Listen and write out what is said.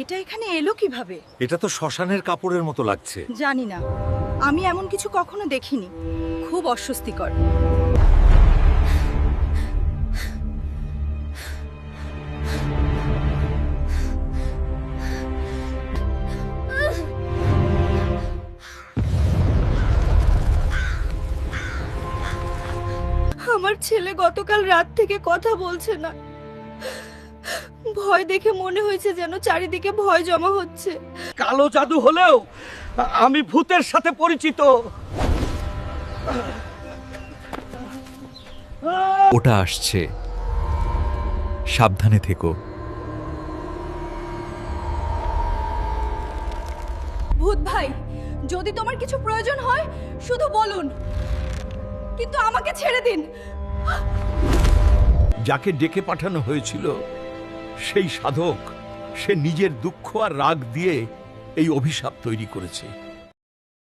এটা এখানে এলো কিভাবে? এটা তো শ্মশানের কাপড়ের মতো লাগছে। জানি না, আমি এমন কিছু কখনো দেখিনি। খুব অস্বস্তিকর। আমার ছেলে গতকাল রাত থেকে কথা বলছে না। ভয় দেখে মনে হয়েছে যেন চারিদিকে ভয় জমা হচ্ছে। কালো জাদু হলেও আমি ভূতের সাথে পরিচিত। ওটা আসছে, সাবধানে থেকো। ভূত ভাই, যদি তোমার কিছু প্রয়োজন হয় শুধু বলুন, কিন্তু আমাকে ছেড়ে দিন। যাকে ডেকে পাঠানো হয়েছিল সেই সাধক, সে নিজের দুঃখ আর রাগ দিয়ে এই অভিশাপ তৈরি করেছে।